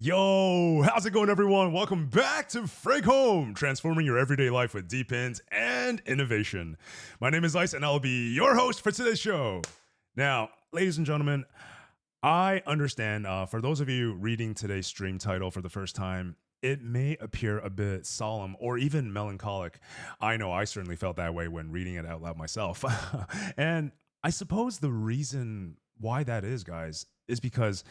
Yo, how's it going, everyone? Welcome back to Frig Home, transforming your everyday life with deep ends and innovation. My name is Ice, and I'll be your host for today's show. Now, ladies and gentlemen, I understand for those of you reading today's stream title for the first time, it may appear a bit solemn or even melancholic. I know I certainly felt that way when reading it out loud myself. And I suppose the reason why that is, guys, is because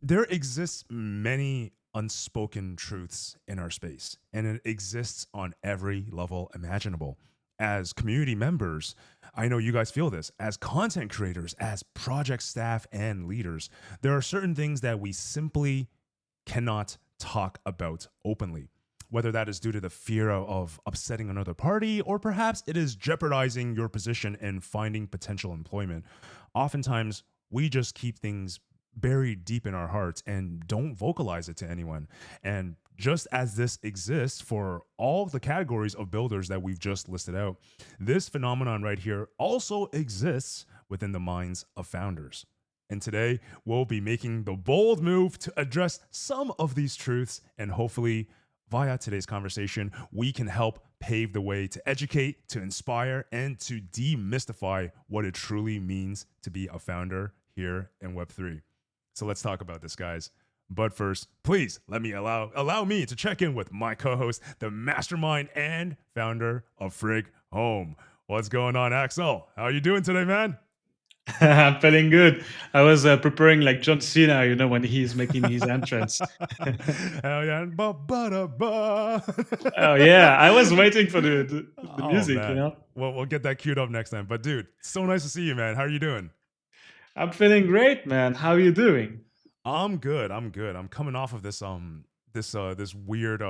there exists many unspoken truths in our space, and it exists on every level imaginable. As community members, I know you guys feel this. As content creators, as project staff and leaders, there are certain things that we simply cannot talk about openly. Whether that is due to the fear of upsetting another party, or perhaps it is jeopardizing your position in finding potential employment. Oftentimes, we just keep things buried deep in our hearts and don't vocalize it to anyone. And just as this exists for all the categories of builders that we've just listed out, this phenomenon right here also exists within the minds of founders. And today, we'll be making the bold move to address some of these truths, and hopefully, via today's conversation, we can help pave the way to educate, to inspire, and to demystify what it truly means to be a founder here in Web3. So let's talk about this, guys. But first, please let me allow me to check in with my co-host, the mastermind and founder of Frig Home. What's going on, Axel? How are you doing today, man? I'm feeling good. I was preparing like John Cena, when he's making his entrance. Hell yeah. Ba-ba-da-ba. Oh yeah, I was waiting for the Oh music. man. We'll get that queued up next time. But dude, so nice to see you, man. How are you doing? I'm feeling great, man. How are you doing? I'm good. I'm good. I'm coming off of this weird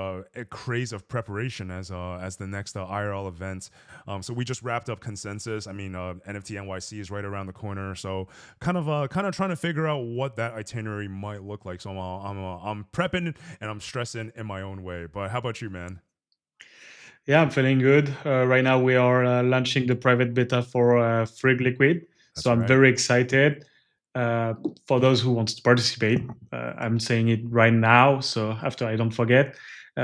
craze of preparation as the next IRL event. So we just wrapped up consensus. I mean, NFT NYC is right around the corner. So kind of trying to figure out what that itinerary might look like. So I'm prepping and I'm stressing in my own way. But how about you, man? Yeah, I'm feeling good. Right now, we are launching the private beta for Frig Liquid, so That's I'm right. very excited. Uh, for those who want to participate, I'm saying it right now, so after I don't forget,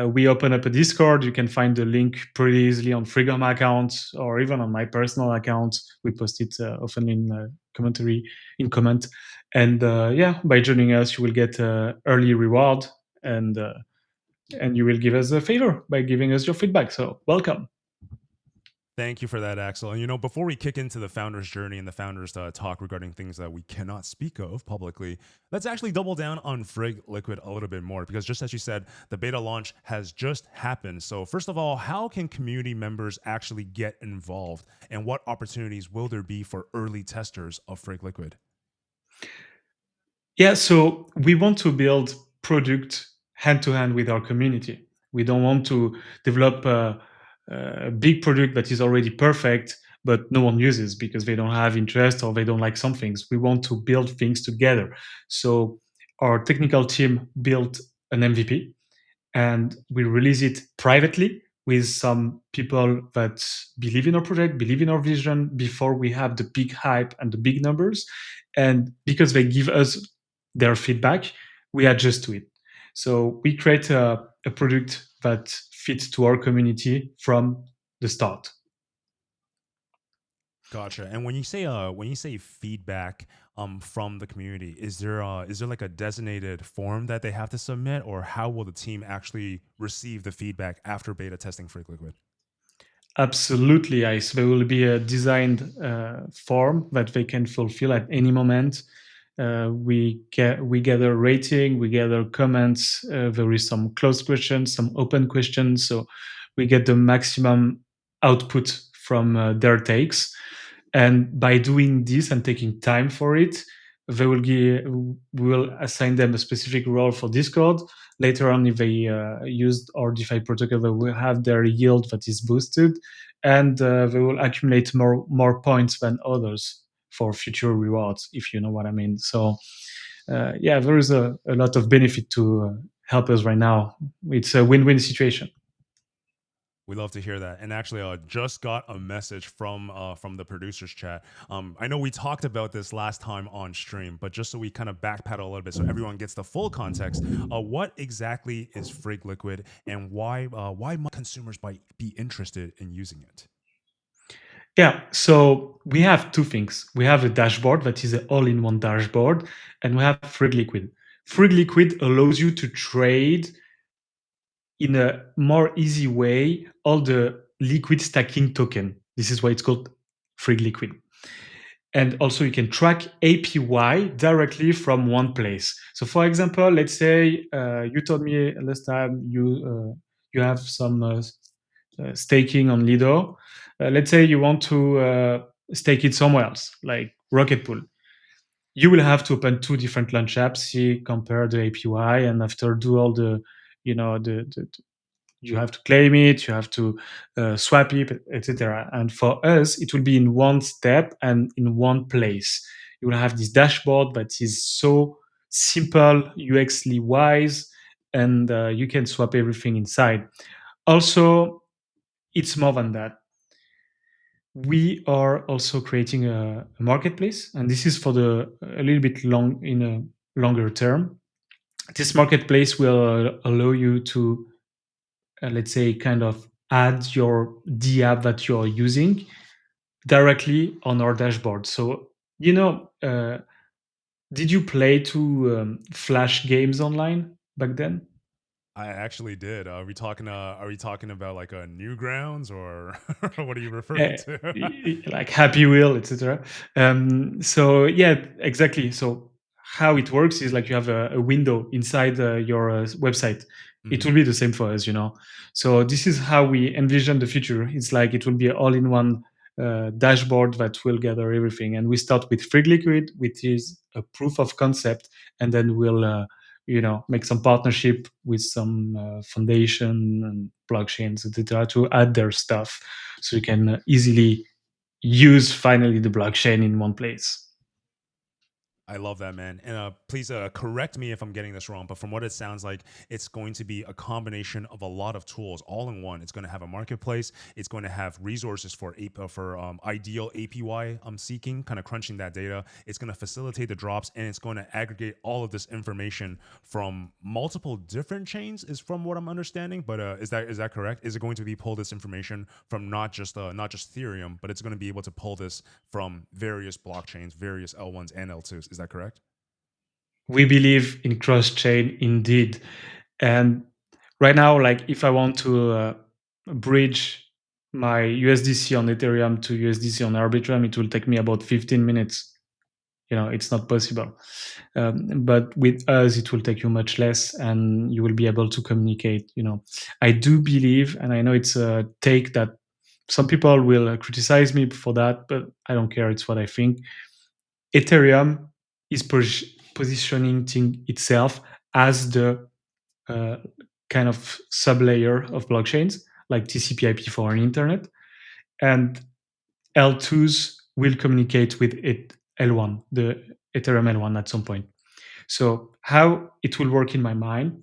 we open up a Discord. You can find the link pretty easily on Frigom account or even on my personal account. We post it often in commentary in comment, and yeah, by joining us, you will get early reward and you will give us a favor by giving us your feedback. So welcome. Thank you for that, Axel. And before we kick into the founder's journey and the founder's talk regarding things that we cannot speak of publicly, let's actually double down on Frig Liquid a little bit more because, just as you said, the beta launch has just happened. So, first of all, how can community members actually get involved, and what opportunities will there be for early testers of Frig Liquid? Yeah, so we want to build product hand to hand with our community. We don't want to develop a big product that is already perfect, but no one uses because they don't have interest or they don't like some things. We want to build things together. So our technical team built an MVP and we release it privately with some people that believe in our project, believe in our vision before we have the big hype and the big numbers. And because they give us their feedback, we adjust to it. So we create a product that fits to our community from the start. Gotcha. And when you say feedback from the community, is there like a designated form that they have to submit, or how will the team actually receive the feedback after beta testing Freak Liquid? Absolutely, Ice. There will be a designed form that they can fulfill at any moment. We gather rating, we gather comments. There is some closed questions, some open questions, so we get the maximum output from their takes. And by doing this and taking time for it, we will assign them a specific role for Discord. Later on, if they used our DeFi protocol, they will have their yield that is boosted, and they will accumulate more points than others for future rewards, if you know what I mean. So, yeah, there is a lot of benefit to help us right now. It's a win-win situation. We love to hear that. And actually, just got a message from the producers chat. I know we talked about this last time on stream, but just so we kind of backpedal a little bit, so everyone gets the full context. What exactly is Frig Liquid, and why might consumers might be interested in using it? Yeah, so we have two things. We have a dashboard that is an all-in-one dashboard, and we have Frig Liquid. Frig Liquid allows you to trade in a more easy way all the liquid stacking token. This is why it's called Frig Liquid. And also you can track APY directly from one place. So for example, let's say you told me last time you have some staking on Lido. Let's say you want to stake it somewhere else, like Rocket Pool. You will have to open two different launch apps, see, compare the APY, and after do all the, the you have to claim it, you have to swap it, etc. And for us, it will be in one step and in one place. You will have this dashboard that is so simple, UXly wise, and you can swap everything inside. Also, it's more than that. We are also creating a marketplace, and this is for the a little bit long in a longer term. This marketplace will allow you to let's say kind of add your the app that you're using directly on our dashboard. So did you play to flash games online back then? I actually did. Are we talking? Are we talking about like a Newgrounds, or what are you referring to? Like Happy Wheel, etc. So yeah, exactly. So how it works is like you have a window inside your website. It Mhm. will be the same for us, you know. So this is how we envision the future. It's like it will be all-in-one dashboard that will gather everything. And we start with Frig Liquid, which is a proof of concept, and then we'll make some partnership with some foundation and blockchains, etc., to add their stuff, so you can easily use finally the blockchain in one place. I love that, man. And please correct me if I'm getting this wrong, but from what it sounds like, it's going to be a combination of a lot of tools all in one. It's going to have a marketplace. It's going to have resources for ideal APY seeking, kind of crunching that data. It's going to facilitate the drops, and it's going to aggregate all of this information from multiple different chains. Is from what I'm understanding. But is that correct? Is it going to be pull this information from not just Ethereum, but it's going to be able to pull this from various blockchains, various L1s and L2s? Is that correct? We believe in cross chain indeed. And right now, like if I want to bridge my USDC on Ethereum to USDC on Arbitrum, it will take me about 15 minutes. It's not possible. But with us, it will take you much less, and you will be able to communicate. I do believe, and I know it's a take that some people will criticize me for that, but I don't care. It's what I think. Ethereum is positioning itself as the uh, kind of sub-layer of blockchains, like TCP/IP for an internet, and L2s will communicate with L1, the Ethereum L1 at some point. So how it will work in my mind,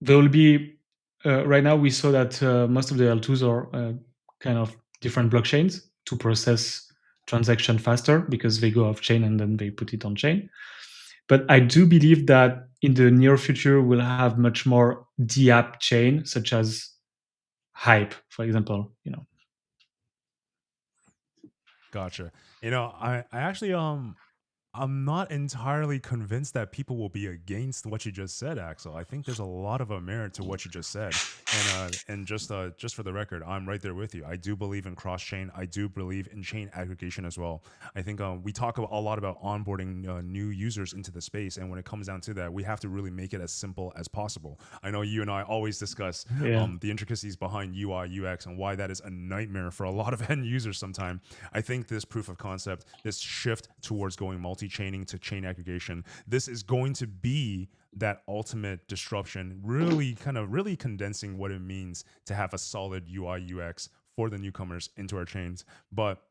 there will be right now we saw that most of the L2s are kind of different blockchains to process transaction faster because they go off chain and then they put it on chain. But I do believe that in the near future we'll have much more DApp chain, such as Hype, for example. Gotcha. I actually I'm not entirely convinced that people will be against what you just said, Axel. I think there's a lot of a merit to what you just said, and just for the record, I'm right there with you. I do believe in cross chain. I do believe in chain aggregation as well. I think we talk a lot about onboarding new users into the space, and when it comes down to that, we have to really make it as simple as possible. I know you and I always discuss Yeah. the intricacies behind UI UX and why that is a nightmare for a lot of end users sometimes. I think this proof of concept, this shift towards going multi-chaining to chain aggregation, this is going to be that ultimate disruption, really condensing what it means to have a solid UI UX for the newcomers into our chains. But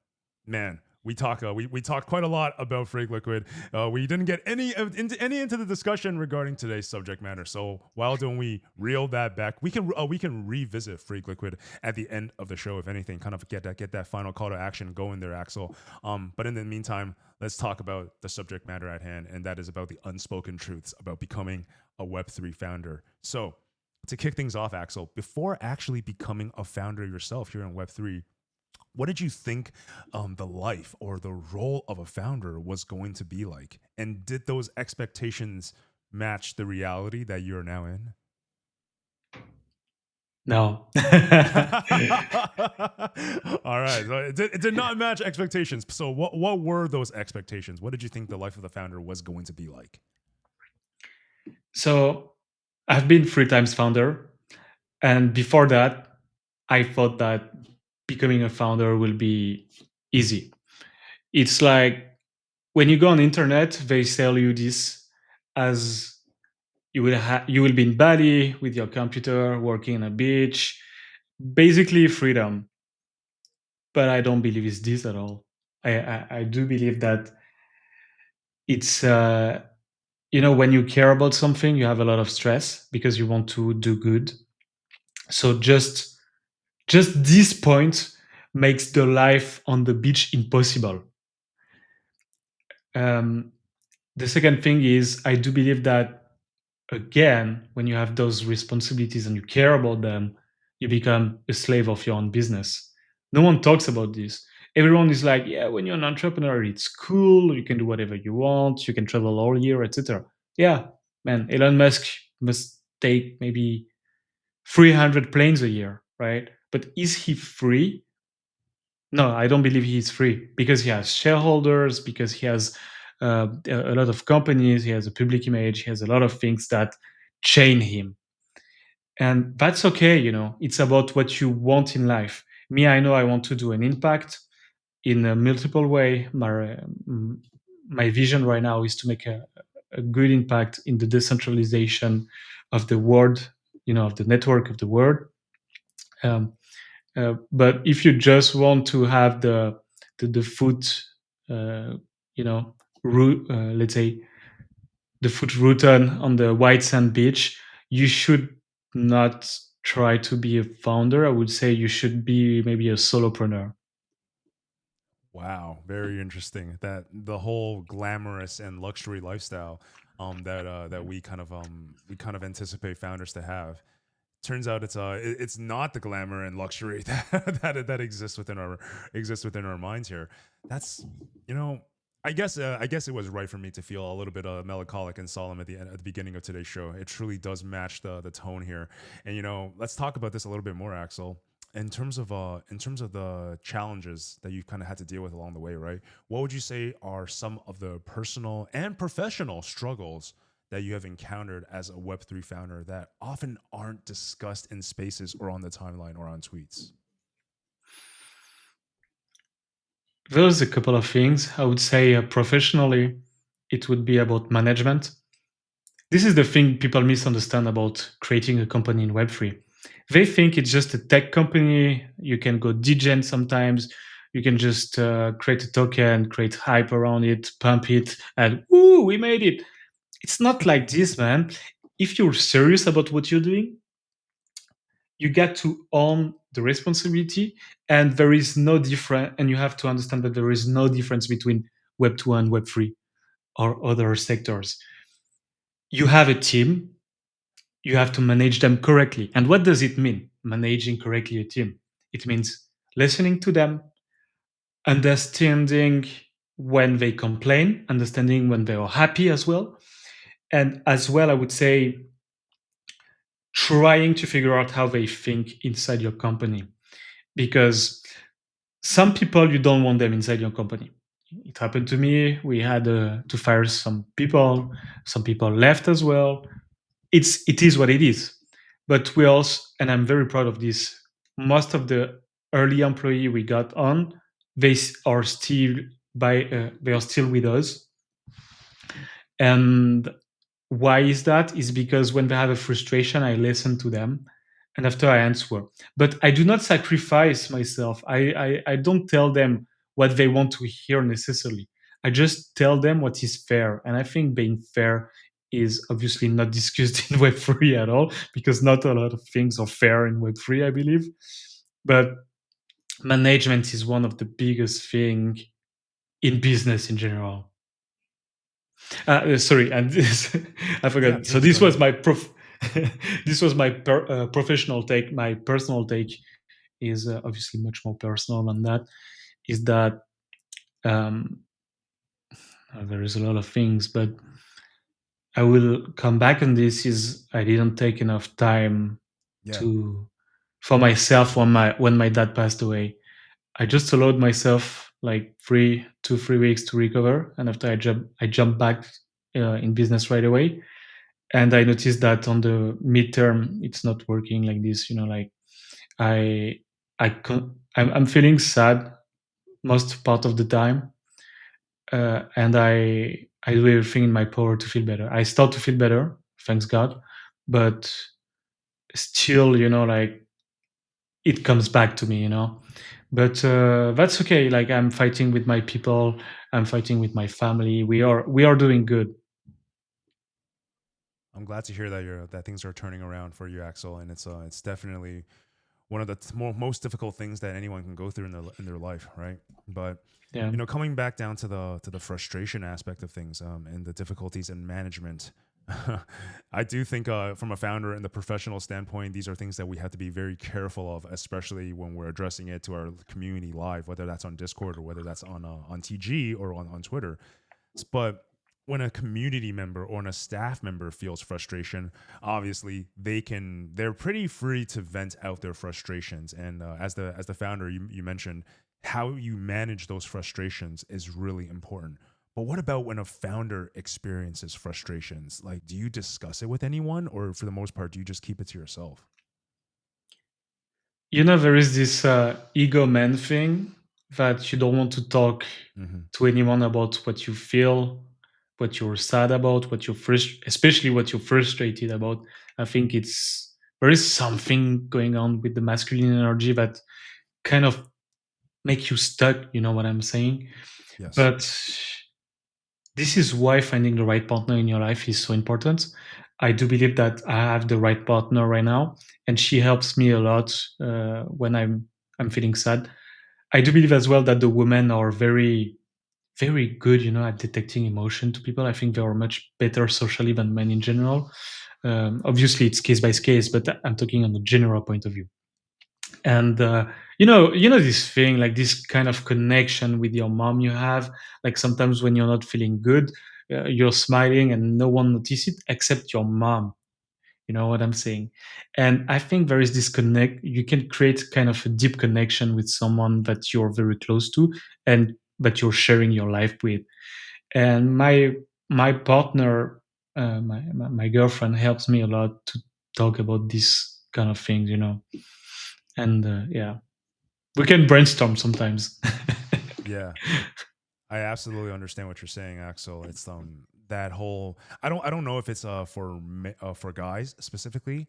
man, we talked quite a lot about Freak Liquid. We didn't get into the discussion regarding today's subject matter. So why don't we reel that back? We can revisit Freak Liquid at the end of the show, if anything, kind of get that final call to action going there, Axel. But in the meantime, let's talk about the subject matter at hand, and that is about the unspoken truths about becoming a Web3 founder. So to kick things off, Axel, before actually becoming a founder yourself here in Web3, what did you think the life or the role of a founder was going to be like? And did those expectations match the reality that you're now in? No. All right. So it did not match expectations. So what were those expectations? What did you think the life of the founder was going to be like? So I've been 3 times founder. And before that, I thought that becoming a founder will be easy. It's like when you go on the internet, they sell you this as you will be in Bali with your computer, working on a beach, basically freedom. But I don't believe it's this at all. I do believe that it's when you care about something, you have a lot of stress because you want to do good. So just this point makes the life on the beach impossible. Um, the second thing is I do believe that again, when you have those responsibilities and you care about them, you become a slave of your own business. No one talks about this. Everyone is like, yeah, when you're an entrepreneur, it's cool. You can do whatever you want. You can travel all year, etc. Yeah, man, Elon Musk must take maybe 300 planes a year, right? But is he free? No, I don't believe he is free because he has shareholders, because he has a lot of companies, he has a public image, he has a lot of things that chain him. And that's okay, it's about what you want in life. Me, I know I want to do an impact in a multiple way. My vision right now is to make a good impact in the decentralization of the world, of the network of the world. Um, but if you just want to have the foot, uh, you know, let's say the foot routen on the white sand beach, you should not try to be a founder. I would say you should be maybe a solopreneur. Wow, very interesting. That the whole glamorous and luxury lifestyle that we kind of anticipate founders to have. Turns out it's not the glamour and luxury that exists within our minds here. That's you know I guess it was right for me to feel a little bit melancholic and solemn at the beginning of today's show. It truly does match the tone here. And let's talk about this a little bit more, Axel. In terms of the challenges that you kind of had to deal with along the way, right? What would you say are some of the personal and professional struggles that you have encountered as a Web3 founder that often aren't discussed in spaces or on the timeline or on tweets? There's a couple of things. I would say professionally, it would be about management. This is the thing people misunderstand about creating a company in Web3. They think it's just a tech company. You can go degen sometimes. You can just create a token, create hype around it, pump it, and ooh, we made it. It's not like this, man. If you're serious about what you're doing, you get to own the responsibility, and there is no difference. And you have to understand that there is no difference between Web 2 and Web 3 or other sectors. You have a team, you have to manage them correctly. And what does it mean, managing correctly a team? It means listening to them, understanding when they complain, understanding when they are happy as well. And as well, I would say trying to figure out how they think inside your company. Because some people, you don't want them inside your company. It happened to me. We had to fire some people. Some people left as well. It is what it is. But we also, and I'm very proud of this. Most of the early employee we got on, are still they are still with us. And why is that? Is because when they have a frustration, I listen to them, and after I answer. But I do not sacrifice myself. I don't tell them what they want to hear necessarily. I just tell them what is fair. And I think being fair is obviously not discussed in Web3 at all, because not a lot of things are fair in Web3, I believe. But management is one of the biggest thing in business in general. Sorry, and this, I Yeah, forgot. So please go this was ahead. my this was my professional take. My personal take is obviously much more personal than that. Is that um, there is a lot of things, but I will come back on this. Is I didn't take enough time Yeah, to for myself when my dad passed away. I just allowed myself like 3 weeks to recover, and after I jumped back in business right away. And I noticed that on the midterm, it's not working like this. Like I I'm feeling sad most part of the time, and I do everything in my power to feel better. I start to feel better, thanks God, but still, like it comes back to me. But that's okay. Like I'm fighting with my people, I'm fighting with my family. We are doing good. I'm glad to hear that that things are turning around for you, Axel, and it's definitely one of the most difficult things that anyone can go through in their life, right? But Yeah. coming back down to the frustration aspect of things, and the difficulties in management, I do think from a founder and the professional standpoint, these are things that we have to be very careful of, especially when we're addressing it to our community live, whether that's on Discord or whether that's on TG or on Twitter. But when a community member or a staff member feels frustration, obviously they're pretty free to vent out their frustrations. And as the founder, you mentioned how you manage those frustrations is really important. But what about when a founder experiences frustrations? Like, do you discuss it with anyone, or for the most part, do you just keep it to yourself? There is this ego man thing that you don't want to talk Hmm. to anyone about what you feel, what you're sad about, especially what you're frustrated about. I think there is something going on with the masculine energy that kind of make you stuck. You know what I'm saying? Yes. But this is why finding the right partner in your life is so important. I do believe that I have the right partner right now, and she helps me a lot when I'm feeling sad. I do believe as well that the women are very very good, at detecting emotion to people. I think they are much better socially than men in general. Obviously, it's case by case, but I'm talking on a general point of view. And this thing, like this kind of connection with your mom you have. Like sometimes when you're not feeling good, you're smiling and no one notices it except your mom. You know what I'm saying? And I think there is this connect. You can create kind of a deep connection with someone that you're very close to and that you're sharing your life with. And my partner, my girlfriend, helps me a lot to talk about these kind of things. And yeah, we can brainstorm sometimes. Yeah. I absolutely understand what you're saying, Axel. It's that whole I don't know if it's for guys specifically,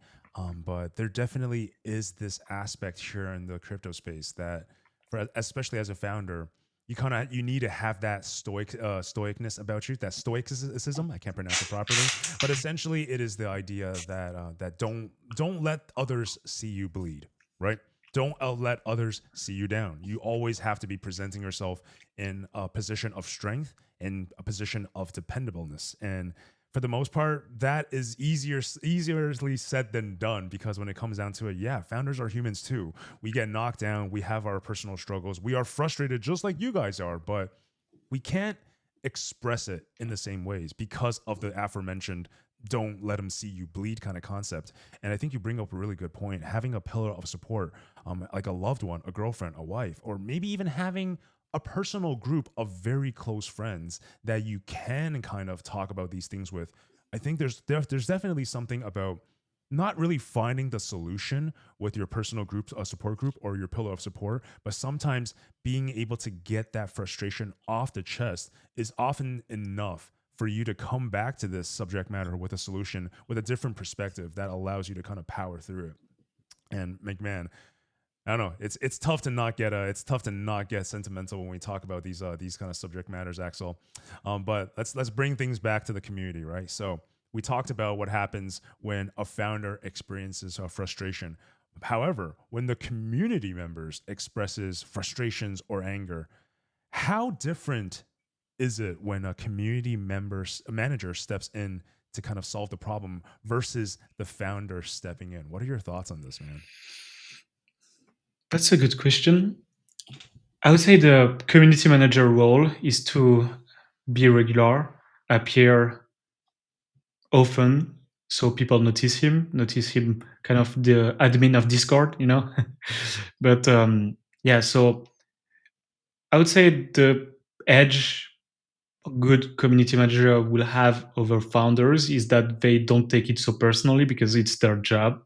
but there definitely is this aspect here in the crypto space that for especially as a founder, you need to have that stoicness about you, that stoicism. I can't pronounce it properly, but essentially it is the idea that that don't let others see you bleed, right? Don't let others see you down. You always have to be presenting yourself in a position of strength, in a position of dependableness. And for the most part, that is easierly said than done, because when it comes down to it, yeah, founders are humans too. We get knocked down, we have our personal struggles, we are frustrated just like you guys are, but we can't express it in the same ways because of the aforementioned don't let them see you bleed kind of concept. And I think you bring up a really good point. Having a pillar of support, like a loved one, a girlfriend, a wife, or maybe even having a personal group of very close friends that you can kind of talk about these things with. I think there's definitely something about not really finding the solution with your personal group, a support group, or your pillar of support, but sometimes being able to get that frustration off the chest is often enough for you to come back to this subject matter with a solution with a different perspective that allows you to kind of power through it. And McMahon, I don't know. It's tough to not get it's tough to not get sentimental when we talk about these kind of subject matters, Axel. But let's bring things back to the community, right? So we talked about what happens when a founder experiences frustration. However, when the community members expresses frustrations or anger, how different is it when a a manager steps in to kind of solve the problem versus the founder stepping in? What are your thoughts on this, man? That's a good question. I would say the community manager role is to be regular, appear often, so people notice him kind of the admin of Discord, you know. But yeah, so I would say the edge a good community manager will have over founders is that they don't take it so personally because it's their job.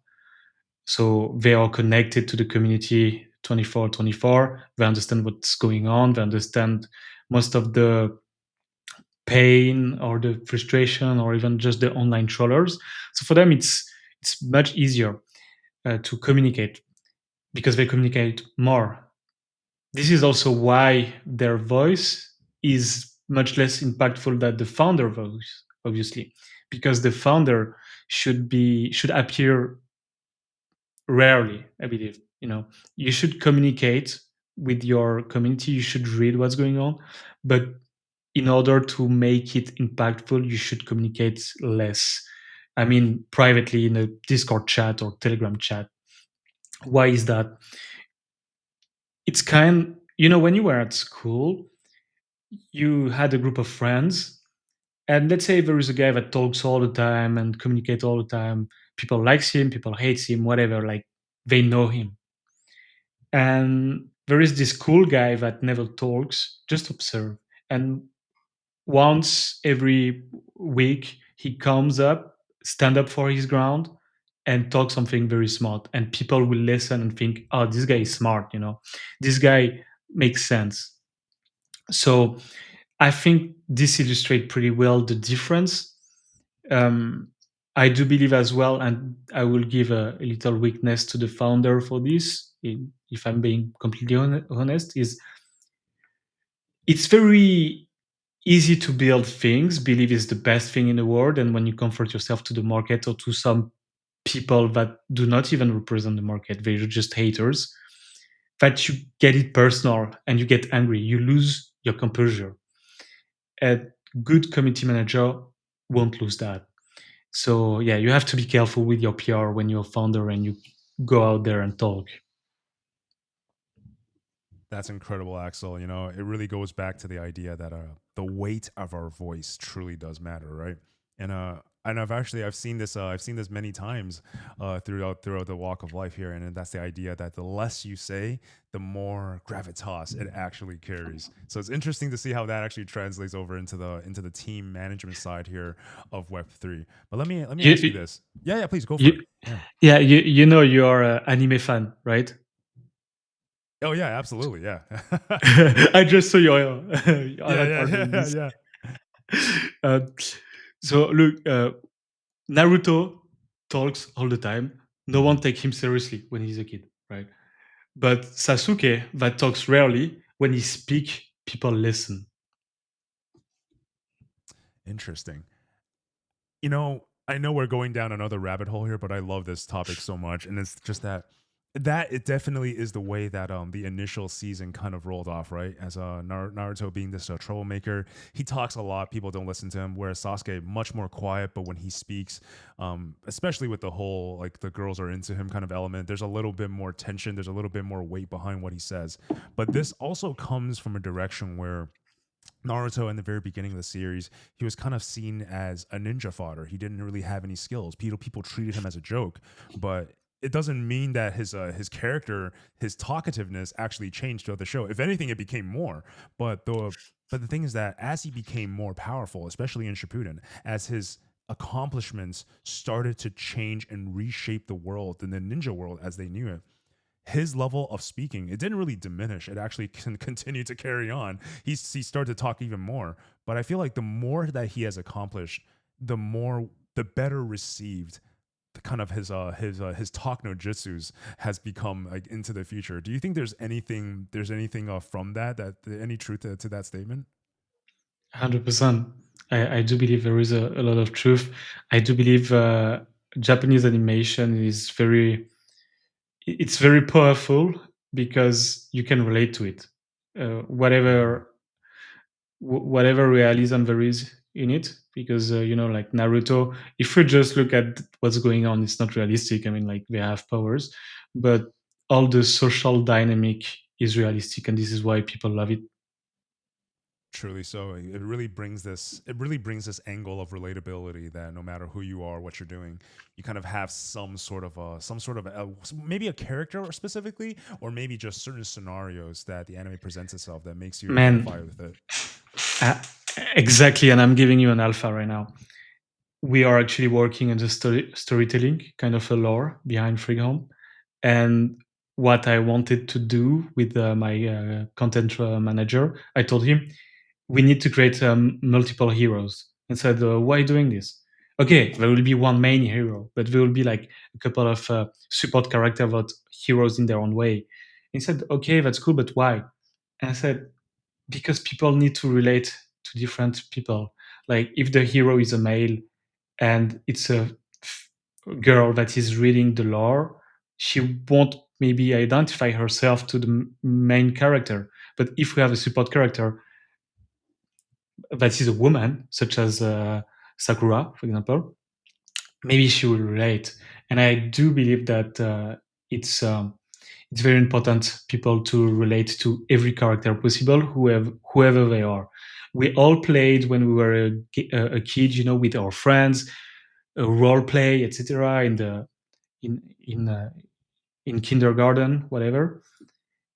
So they are connected to the community 24/24. They understand what's going on. They understand most of the pain or the frustration or even just the online trollers. So for them, it's much easier to communicate because they communicate more. This is also why their voice is much less impactful than the founder voice, obviously, because the founder should appear rarely, I believe. You know, you should communicate with your community, you should read what's going on, but in order to make it impactful, you should communicate less. I mean, privately in a Discord chat or Telegram chat. Why is that? It's kind, you know, when you were at school, you had a group of friends, and let's say there is a guy that talks all the time and communicates all the time. People likes him, people hates him, whatever. Like they know him. And there is this cool guy that never talks, just observe. And once every week, he comes up, stand up for his ground, and talk something very smart. And people will listen and think, "Oh, this guy is smart. You know, this guy makes sense." So I think this illustrates pretty well the difference. Um, I do believe as well, and I will give a little weakness to the founder for this. If I'm being completely honest, is it's very easy to build things, believe is the best thing in the world, and when you comfort yourself to the market or to some people that do not even represent the market, they're just haters, that you get it personal and you get angry, you lose your composure. A good community manager won't lose that. So yeah, you have to be careful with your PR when you're a founder and you go out there and talk. That's incredible, Axel. You know, it really goes back to the idea that the weight of our voice truly does matter, right? And I've seen this I've seen this many times throughout the walk of life here, and that's the idea that the less you say, the more gravitas it actually carries. So it's interesting to see how that actually translates over into the team management side here of Web3. But let me ask you You, this. Yeah, please go for it. you, Yeah. yeah, you know you're an anime fan, right? Oh yeah, absolutely. Yeah. I just saw your Yeah, avatar yeah, doing yeah, this. yeah. Uh, so look, Naruto talks all the time. No one takes him seriously when he's a kid, right? But Sasuke, that talks rarely, when he speak, people listen. Interesting. You know, I know we're going down another rabbit hole here, but I love this topic so much, and it's just that it definitely is the way that the initial season kind of rolled off, right? As Naruto being this troublemaker, he talks a lot. People don't listen to him. Whereas Sasuke much more quiet, but when he speaks, especially with the whole like the girls are into him kind of element, there's a little bit more tension. There's a little bit more weight behind what he says. But this also comes from a direction where Naruto in the very beginning of the series, he was kind of seen as a ninja fodder. He didn't really have any skills. People treated him as a joke, but it doesn't mean that his character, his talkativeness actually changed throughout the show. If anything, it became more. But the thing is that as he became more powerful, especially in Shippuden, as his accomplishments started to change and reshape the world and the ninja world as they knew it, his level of speaking, it didn't really diminish. It actually can continue to carry on. He started to talk even more. But I feel like the more that he has accomplished, the better received the kind of his talk no jutsus has become like into the future. Do you think there's anything from that any truth to that statement? 100%. I do believe there is a lot of truth. I do believe Japanese animation is it's very powerful because you can relate to it. Mm-hmm. Whatever realism there is in it, because like Naruto, if we just look at what's going on, it's not realistic. I mean, like, they have powers, but all the social dynamic is realistic, and this is why people love it. Truly so. It really brings this angle of relatability that no matter who you are, what you're doing, you kind of have maybe a character or specifically, or maybe just certain scenarios that the anime presents itself that makes you Man, identify with it. uh, exactly, and I'm giving you an alpha right now. We are actually working on the storytelling, kind of a lore behind Free Home. And what I wanted to do with my content manager, I told him we need to create multiple heroes. And said, why doing this? Okay, there will be one main hero, but there will be like a couple of support characters, but heroes in their own way. He said, okay, that's cool, but why? And I said, because people need to relate to different people. Like, if the hero is a male and it's a girl that is reading the lore, she won't maybe identify herself to the main character. But if we have a support character that is a woman, such as Sakura, for example, maybe she will relate. And I do believe that it's um, it's very important people to relate to every character possible, whoever they are. We all played when we were a kid, with our friends, role play, etc. In in uh, in kindergarten, whatever,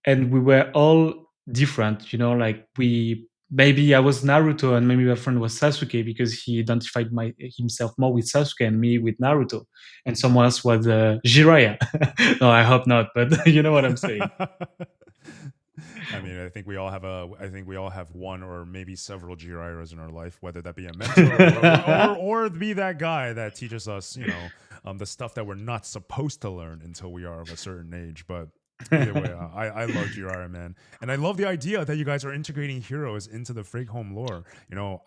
and we were all different. Like, we maybe I was Naruto, and maybe my friend was Sasuke because he identified himself more with Sasuke and me with Naruto, and someone else was Jiraiya. No, I hope not, but you know what I'm saying. I mean, I think we all have one or maybe several Jiraiya's in our life, whether that be a mentor or be that guy that teaches us, the stuff that we're not supposed to learn until we are of a certain age. But either way, I love Jiraiya, man, and I love the idea that you guys are integrating heroes into the Frig Home lore.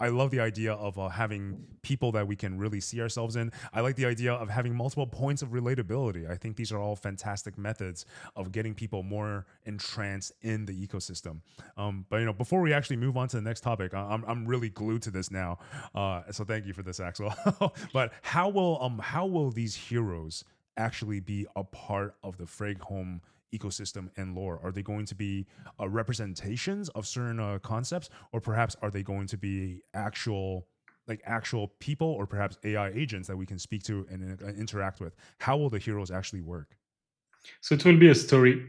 I love the idea of having people that we can really see ourselves in. I like the idea of having multiple points of relatability. I think these are all fantastic methods of getting people more entranced in the ecosystem. But before we actually move on to the next topic, I'm really glued to this now. So thank you for this, Axel. But how will these heroes actually be a part of the Frag Home ecosystem and lore? Are they going to be representations of certain concepts, or perhaps are they going to be actual people, or perhaps AI agents that we can speak to and interact with? How will the heroes actually work? So it will be a story,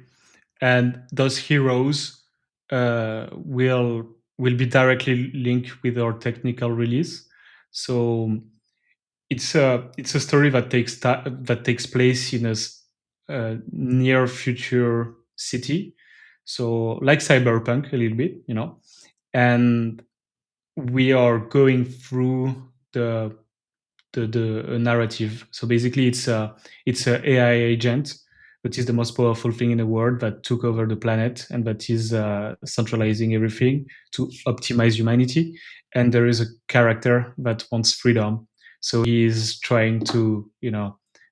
and those heroes will be directly linked with our technical release. So it's a story that takes place in a near future city, so like cyberpunk a little bit, and we are going through the the narrative. So basically, it's a AI agent that is the most powerful thing in the world that took over the planet and that is centralizing everything to optimize humanity. And there is a character that wants freedom, so he is trying to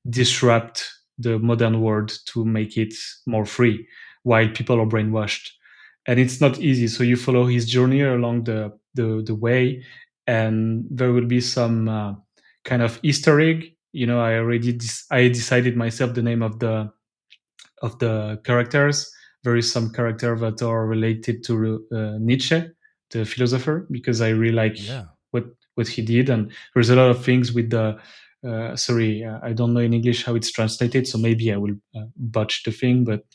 disrupt the modern world to make it more free, while people are brainwashed. And it's not easy. So you follow his journey along the way, and there will be some kind of Easter egg. I decided myself the name of the characters. There is some character that are related to Nietzsche, the philosopher, because I really like Yeah. what what he did. And there's a lot of things with the sorry, I don't know in English how it's translated, so maybe I will botch the thing, but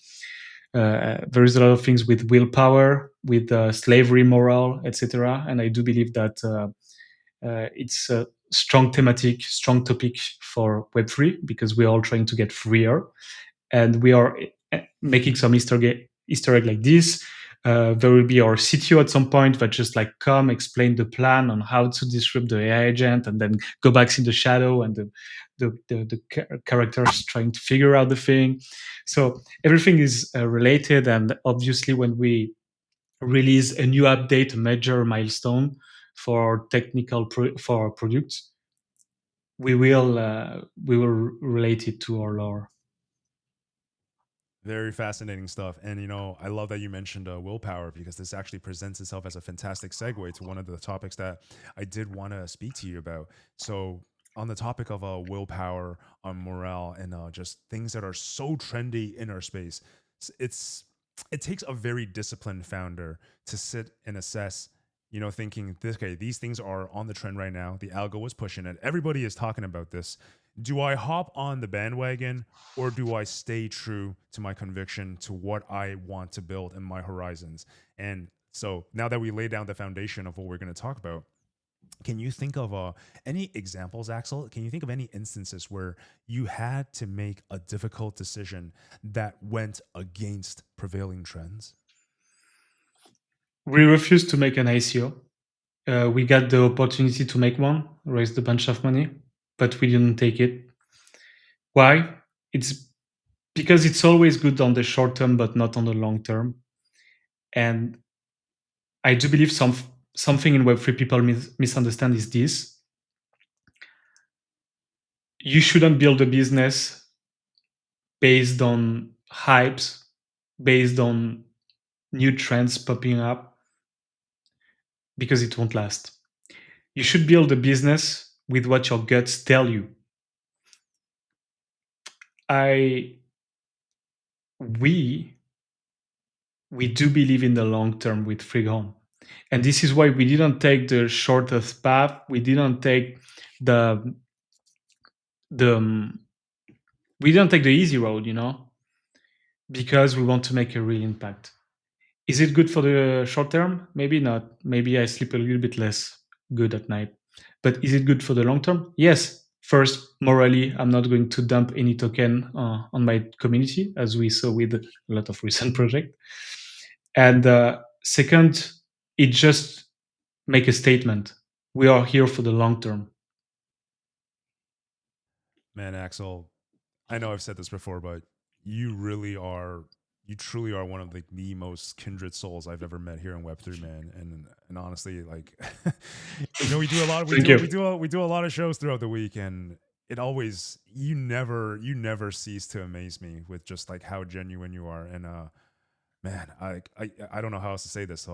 there is a lot of things with willpower, with slavery moral, etc. And I do believe that it's a strong thematic, strong topic for Web3, because we're all trying to get freer, and we are making some Easter egg like this. There will be our CTO at some point that just like come explain the plan on how to disrupt the AI agent, and then go back in the shadow and the characters trying to figure out the thing. So everything is related, and obviously when we release a new update, a major milestone for for our product, we will relate it to our lore. Very fascinating stuff. And, I love that you mentioned willpower because this actually presents itself as a fantastic segue to one of the topics that I did want to speak to you about. So, on the topic of willpower, on morale, and just things that are so trendy in our space, it's it takes a very disciplined founder to sit and assess, thinking this, okay, these things are on the trend right now. The algo is pushing it. Everybody is talking about this. Do I hop on the bandwagon, or do I stay true to my conviction, to what I want to build and my horizons? And so now that we lay down the foundation of what we're going to talk about, can you think of any examples, Axel? Can you think of any instances where you had to make a difficult decision that went against prevailing trends? We refused to make an ICO. We got the opportunity to make one, raised a bunch of money, but we didn't take it. Why? It's because it's always good on the short term, but not on the long term. And I do believe something in Web3 people misunderstand is this: you shouldn't build a business based on hypes, based on new trends popping up, because it won't last. You should build a business with what your guts tell you. I we we do believe in the long term with Free Home. And this is why we didn't take the shortest path. We didn't take the the we didn't take the easy road, because we want to make a real impact. Is it good for the short term? Maybe not. Maybe I sleep a little bit less good at night. But is it good for the long term? Yes. First, morally, I'm not going to dump any token on my community, as we saw with a lot of recent projects. And second, it just make a statement. We are here for the long term. Man, Axel, I know I've said this before, but you really are, you truly are one of the most kindred souls I've ever met here in Web3, man. And honestly, like, we do a lot, Thank you. we do a lot of shows throughout the week, and it always, you never cease to amaze me with just like how genuine you are. And man, I don't know how else to say this.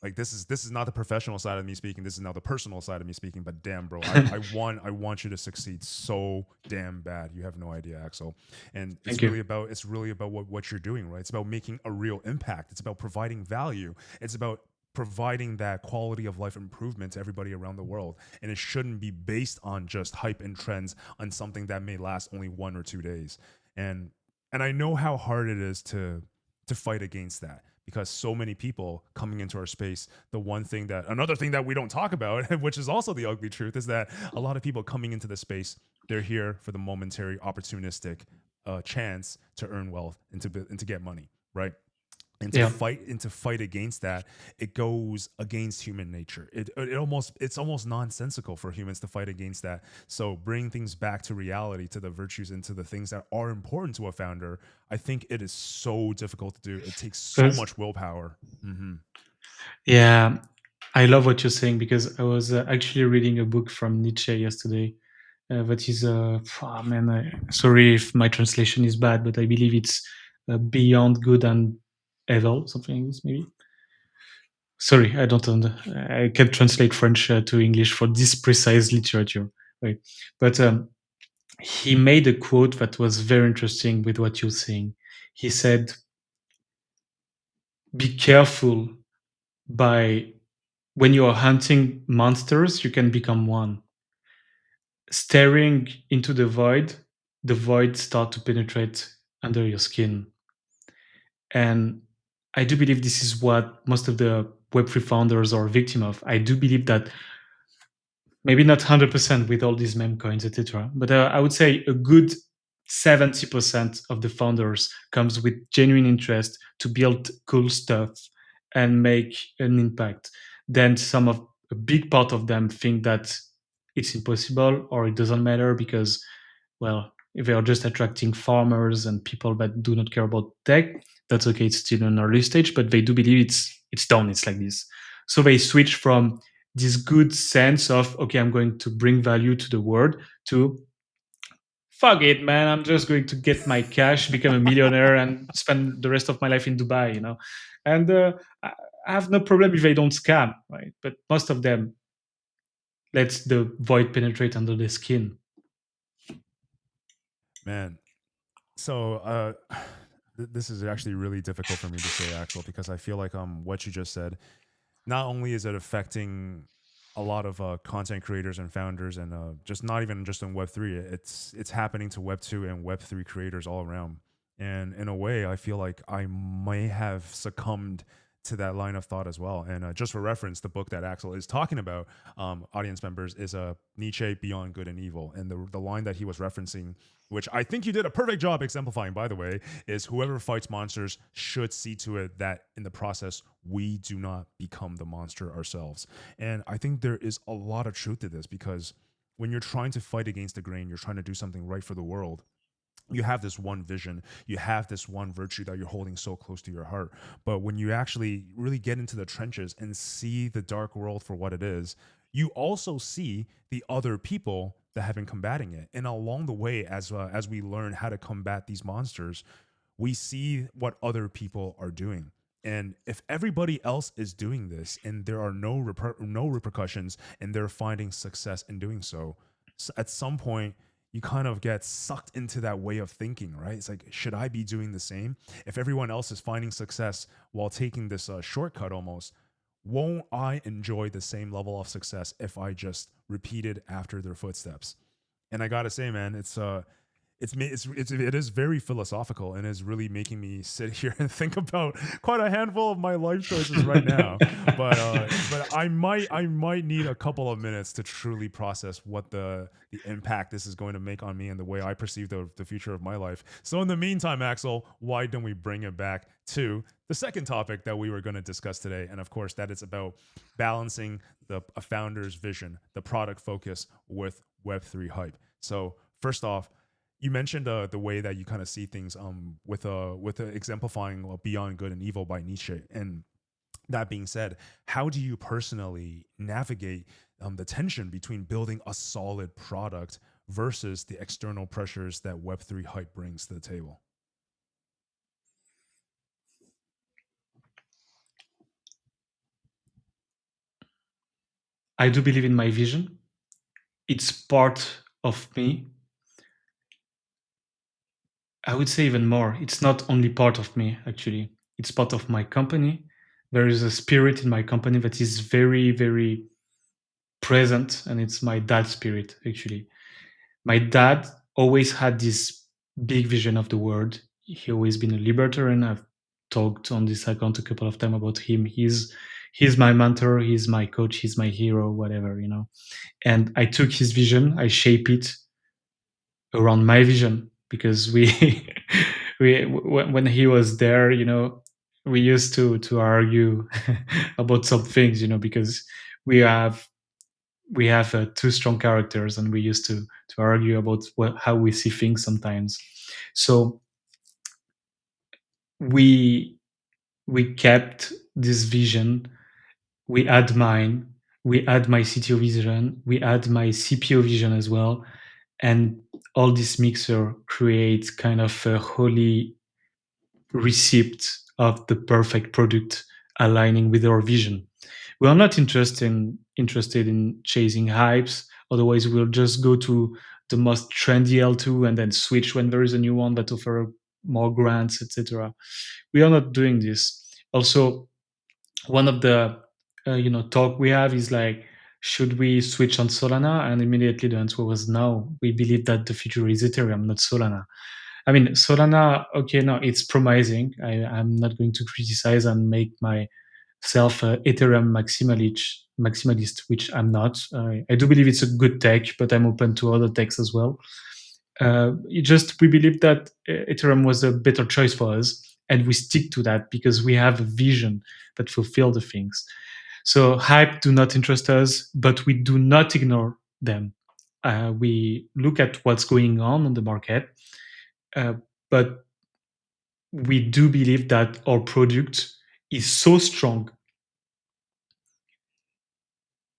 Like this is not the professional side of me speaking. This is now the personal side of me speaking. But damn, bro, I want you to succeed so damn bad. You have no idea, Axel. And Thank you. it's really about what you're doing, right? It's about making a real impact. It's about providing value. It's about providing that quality of life improvement to everybody around the world. And it shouldn't be based on just hype and trends on something that may last only 1 or 2 days. And I know how hard it is to fight against that, because so many people coming into our space, another thing that we don't talk about, which is also the ugly truth, is that a lot of people coming into the space, they're here for the momentary opportunistic chance to earn wealth and to get money, right? And Yeah. to fight against that, it goes against human nature. It's almost nonsensical for humans to fight against that. So bring things back to reality, to the virtues and to the things that are important to a founder. I think it is so difficult to do. It takes so First, much willpower. yeah, I love what you're saying, because I was actually reading a book from Nietzsche yesterday. That is, oh man, sorry if my translation is bad, but I believe it's beyond good and evil, something like this, maybe. Sorry, I can't translate French to English for this precise literature, right? But he made a quote that was very interesting with what you're saying. He said, "Be careful by when you are hunting monsters, you can become one. Staring into the void start to penetrate under your skin." And I do believe this is what most of the Web3 founders are victim of. I do believe that maybe not 100% with all these meme coins, etc. But I would say a good 70% of the founders comes with genuine interest to build cool stuff and make an impact. Then a big part of them think that it's impossible or it doesn't matter because well, if they are just attracting farmers and people that do not care about tech, that's okay. It's still an early stage, but they do believe it's done. It's like this. So they switch from this good sense of, okay, I'm going to bring value to the world, to fuck it, man, I'm just going to get my cash, become a millionaire, and spend the rest of my life in Dubai, And I have no problem if they don't scam, right? But most of them lets the void penetrate under the skin. Man, so this is actually really difficult for me to say, Axel, because I feel like what you just said, not only is it affecting a lot of content creators and founders, and just not even just in Web3, it's happening to Web2 and Web3 creators all around. And in a way, I feel like I may have succumbed to that line of thought as well. And just for reference, the book that Axel is talking about, audience members, is Nietzsche, Beyond Good and Evil. And the line that he was referencing, which I think you did a perfect job exemplifying, by the way, is whoever fights monsters should see to it that in the process, we do not become the monster ourselves. And I think there is a lot of truth to this, because when you're trying to fight against the grain, you're trying to do something right for the world. You have this one vision, you have this one virtue that you're holding so close to your heart. But when you actually really get into the trenches and see the dark world for what it is, you also see the other people that have been combating it. And along the way, as we learn how to combat these monsters, we see what other people are doing. And if everybody else is doing this and there are no repercussions, and they're finding success in doing so, at some point you kind of get sucked into that way of thinking, right? It's like, should I be doing the same? If everyone else is finding success while taking this shortcut almost, won't I enjoy the same level of success if I just repeated after their footsteps? And I gotta say, man, it is very philosophical, and is really making me sit here and think about quite a handful of my life choices right now. But I might need a couple of minutes to truly process what the impact this is going to make on me and the way I perceive the future of my life. So in the meantime, Axel, why don't we bring it back to the second topic that we were going to discuss today? And of course, that is about balancing a founder's vision, the product focus, with Web3 hype. So first off, you mentioned the way that you kind of see things with exemplifying Beyond Good and Evil by Nietzsche. And that being said, how do you personally navigate the tension between building a solid product versus the external pressures that Web3 hype brings to the table? I do believe in my vision. It's part of me. I would say even more. It's not only part of me, actually. It's part of my company. There is a spirit in my company that is very, very present, and it's my dad's spirit, actually. My dad always had this big vision of the world. He always been a libertarian. I've talked on this account a couple of times about him. He's my mentor, he's my coach, he's my hero, whatever. And I took his vision, I shape it around my vision, because when he was there, we used to argue about some things, because we have two strong characters, and we used to argue about how we see things sometimes. So we we kept this vision. We add mine. We add my CTO vision. We add my CPO vision as well, and all this mixer creates kind of a holy receipt of the perfect product aligning with our vision. We are not interested in chasing hypes. Otherwise, we'll just go to the most trendy L2 and then switch when there is a new one that offer more grants, etc. We are not doing this. Also, one of the talk we have is like, should we switch on Solana? And immediately the answer was no. We believe that the future is Ethereum, not Solana. I mean, Solana, okay, no, it's promising. I'm not going to criticize and make myself a Ethereum maximalist, which I'm not. I do believe it's a good tech, but I'm open to other techs as well. We believe that Ethereum was a better choice for us, and we stick to that because we have a vision that fulfill the things. So hype do not interest us, but we do not ignore them. we look at what's going on the market, uh, but we do believe that our product is so strong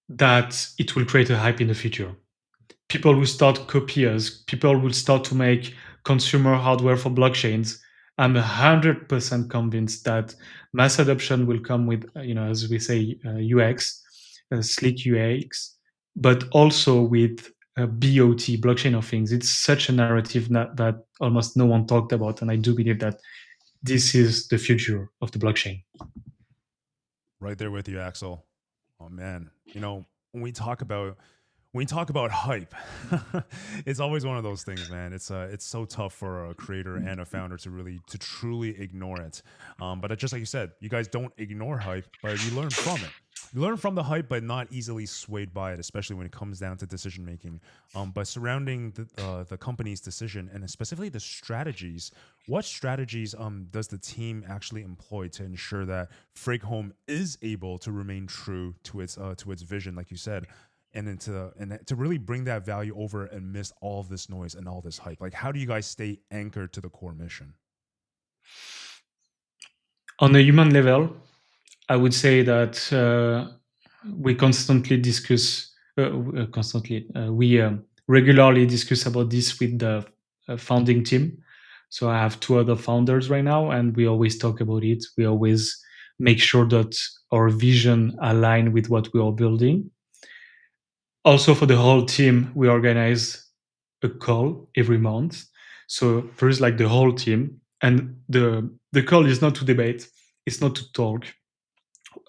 that it will create a hype in the future. People will start copy us. People will start to make consumer hardware for blockchains. I'm 100% convinced that mass adoption will come with, as we say, UX, sleek UX, but also with BOT, blockchain of things. It's such a narrative that almost no one talked about, and I do believe that this is the future of the blockchain. Right there with you, Axel. Oh man, when we talk about hype, it's always one of those things, man. It's so tough for a creator and a founder to truly ignore it. But just like you said, you guys don't ignore hype, but you learn from it. You learn from the hype, but not easily swayed by it, especially when it comes down to decision making. But surrounding the company's decision and specifically the strategies, what strategies does the team actually employ to ensure that Frig Home is able to remain true to its vision, like you said, and then to really bring that value over amidst all of this noise and all this hype? Like, how do you guys stay anchored to the core mission? On a human level, I would say that we constantly discuss, we regularly discuss about this with the founding team. So I have two other founders right now, and we always talk about it. We always make sure that our vision align with what we are building. Also, for the whole team, we organize a call every month. So first, like the whole team, and the call is not to debate, it's not to talk.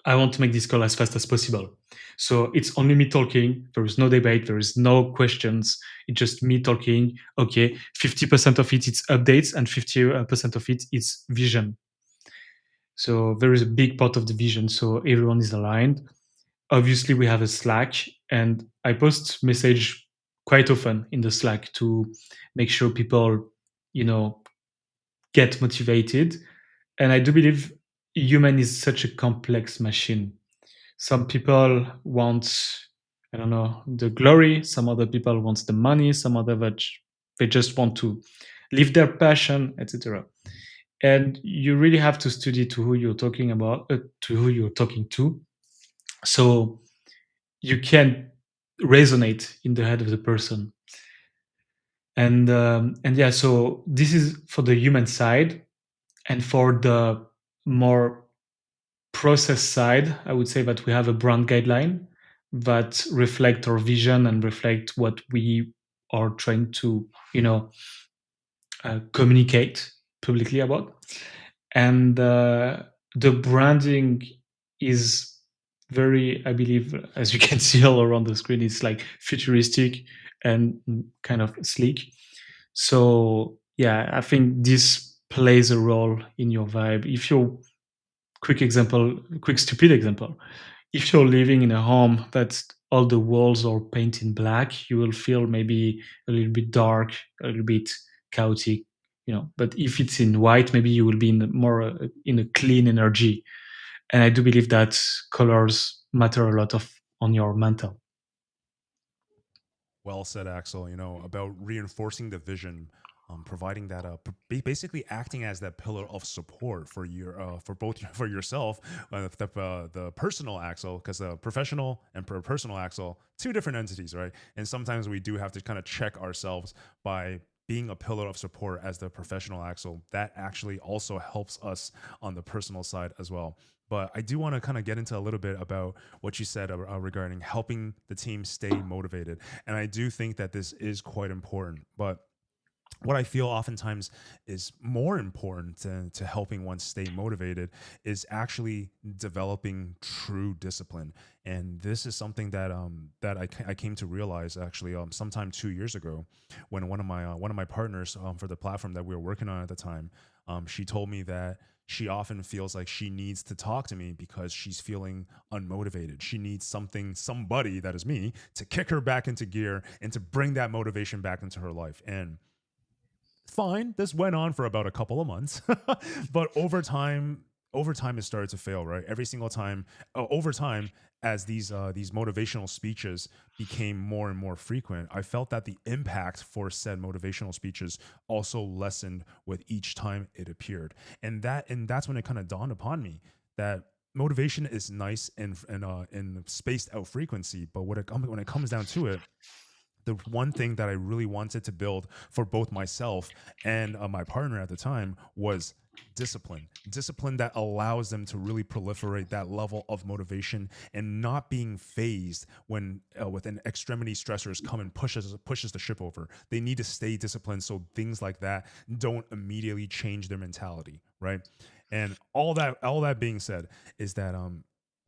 I want to make this call as fast as possible. So it's only me talking. There is no debate. There is no questions. It's just me talking. Okay, 50% of it is updates, and 50% of it is vision. So there is a big part of the vision. So everyone is aligned. Obviously, we have a Slack, and I post message quite often in the Slack to make sure people, you know, get motivated. And I do believe human is such a complex machine. Some people want, I don't know, the glory. Some other people want the money. Some other that they just want to live their passion, etc. And you really have to study to who you're talking about, to who you're talking to, so you can resonate in the head of the person. And yeah, so this is for the human side, and for the more process side, I would say that we have a brand guideline that reflect our vision and reflect what we are trying to, communicate publicly about. And the branding is very, I believe, as you can see all around the screen, it's like futuristic and kind of sleek. So yeah, I think this plays a role in your vibe. If you're quick stupid example, if you're living in a home that all the walls are painted in black, you will feel maybe a little bit dark, a little bit chaotic, but if it's in white, maybe you will be in more in a clean energy. And I do believe that colors matter a lot of on your mental. Well said, Axel. About reinforcing the vision, providing that, basically acting as that pillar of support for for both for yourself, the personal Axel, because professional and personal Axel, two different entities, right? And sometimes we do have to kind of check ourselves by being a pillar of support as the professional Axel. That actually also helps us on the personal side as well. But I do want to kind of get into a little bit about what you said regarding helping the team stay motivated. And I do think that this is quite important. But what I feel oftentimes is more important to helping one stay motivated is actually developing true discipline. And this is something that I came to realize actually sometime 2 years ago, when one of my partners for the platform that we were working on at the time, she told me that she often feels like she needs to talk to me because she's feeling unmotivated. She needs somebody, that is me, to kick her back into gear and to bring that motivation back into her life. And fine, this went on for about a couple of months, but over time it started to fail, right? Every single time, over time, as these motivational speeches became more and more frequent, I felt that the impact for said motivational speeches also lessened with each time it appeared. And that's when it kind of dawned upon me that motivation is nice in spaced out frequency, but when it comes down to it, the one thing that I really wanted to build for both myself and my partner at the time was discipline that allows them to really proliferate that level of motivation and not being phased when extremity stressors come and pushes the ship over. They need to stay disciplined so things like that don't immediately change their mentality, right? And all that being said is that